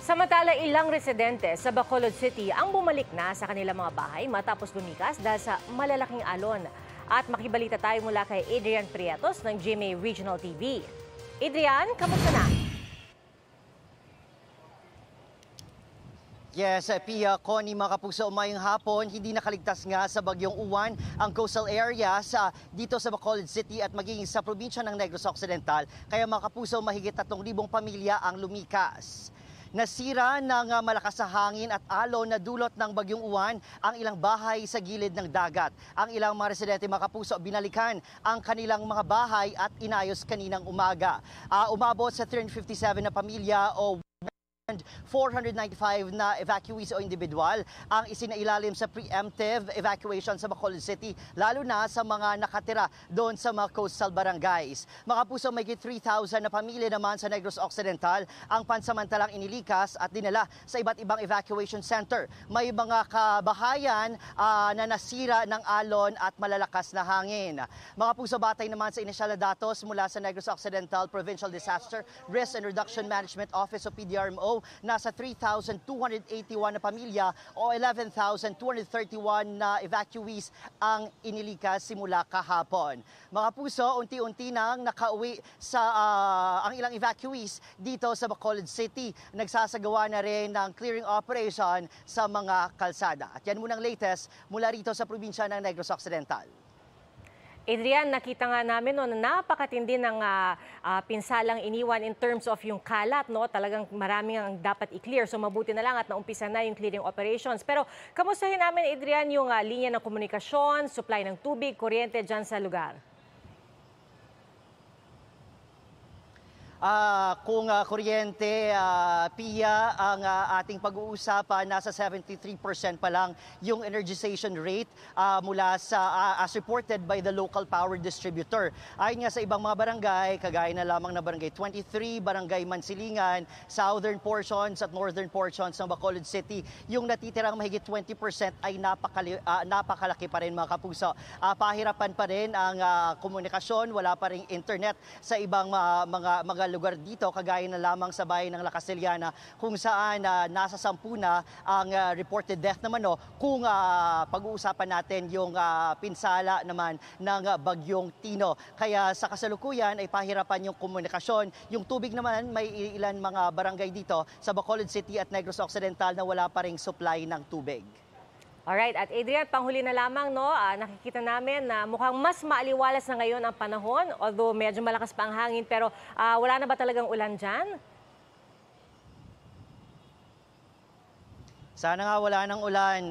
Samantala, ilang residente sa Bacolod City ang bumalik na sa kanilang mga bahay matapos lumikas dahil sa malalaking alon. At makibalita tayo mula kay Adrian Prietos ng GMA Regional TV. Adrian, kamusta na? Yes, Pia, Connie, mga kapuso, umayong hapon, hindi nakaligtas nga sa bagyong Uwan ang coastal areas dito sa Bacolod City at maging sa probinsya ng Negros Occidental. Kaya mga kapuso, mahigit 3,000 pamilya ang lumikas. Nasira ng malakas na hangin at alon na dulot ng bagyong Uwan ang ilang bahay sa gilid ng dagat. Ang ilang mga residente, mga kapuso, binalikan ang kanilang mga bahay at inayos kaninang umaga. Umabot sa 357 na pamilya o 495 na evacuees o individual ang isinailalim sa preemptive evacuation sa Bacolod City, lalo na sa mga nakatira doon sa mga coastal barangays. Mga puso, may 3,000 na pamilya naman sa Negros Occidental ang pansamantalang inilikas at dinala sa iba't ibang evacuation center. May mga kabahayan na nasira ng alon at malalakas na hangin. Mga puso, batay naman sa inisyal na datos mula sa Negros Occidental Provincial Disaster Risk and Reduction Management Office o PDRMO, nasa 3,281 na pamilya o 11,231 na evacuees ang inilikas simula kahapon. Mga puso, unti-unti nang nakauwi sa ang ilang evacuees dito sa Bacolod City. Nagsasagawa na rin ng clearing operation sa mga kalsada. At yan munang latest mula rito sa probinsya ng Negros Occidental. Adrian, nakita nga namin na napakatindi ng pinsalang iniwan in terms of yung kalat, no? Talagang maraming ang dapat i-clear. So mabuti na lang at naumpisa na yung clearing operations. Pero kamustahin namin, Adrian, yung linya ng komunikasyon, supply ng tubig, kuryente dyan sa lugar? Kung kuryente, Pia, ang ating pag-uusapan, nasa 73% pa lang yung energization rate mula sa, as reported by the local power distributor. Ayon nga sa ibang mga barangay, kagaya na lamang na Barangay 23, Barangay Mansilingan, southern portions at northern portions ng Bacolod City, yung natitirang mahigit 20% ay napakalaki pa rin, mga kapuso. Pahirapan pa rin ang komunikasyon, wala pa rin internet sa ibang mga lugar dito, kagaya na lamang sa bayan ng La Casillana, kung saan nasa 10 na ang reported death naman, no, kung pag-uusapan natin yung pinsala naman ng bagyong Tino. Kaya sa kasalukuyan ay pahirapan yung komunikasyon. Yung tubig naman, may ilan mga barangay dito sa Bacolod City at Negros Occidental na wala pa ring supply ng tubig. Alright, at Adrian, panghuli na lamang, no, nakikita namin na mukhang mas maaliwalas na ngayon ang panahon, although medyo malakas pa ang hangin, pero wala na ba talagang ulan dyan? Sana nga wala ng ulan,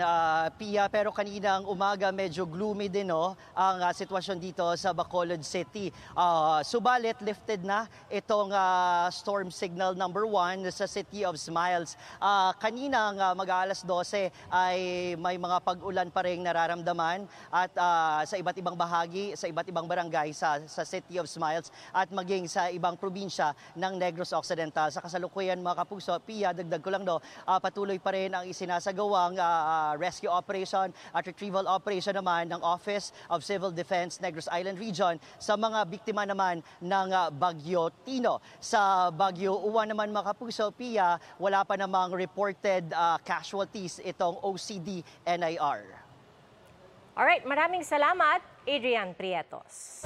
Pia, pero kaninang umaga medyo gloomy din, no, ang sitwasyon dito sa Bacolod City. Subalit lifted na itong storm signal number 1 sa City of Smiles. Kaninang mag-alas 12 ay may mga pag-ulan pa rin nararamdaman at sa iba't ibang bahagi, sa iba't ibang barangay sa City of Smiles at maging sa ibang probinsya ng Negros Occidental. Sa kasalukuyan, mga kapuso, Pia, dagdag ko lang, no, patuloy pa rin ang sinasagawang rescue operation at retrieval operation naman ng Office of Civil Defense Negros Island Region sa mga biktima naman ng Bagyo Tino. Sa Bagyo Uwan naman, mga kapuso, Pia, wala pa namang reported casualties itong OCD-NIR. Alright, maraming salamat, Adrian Prietos.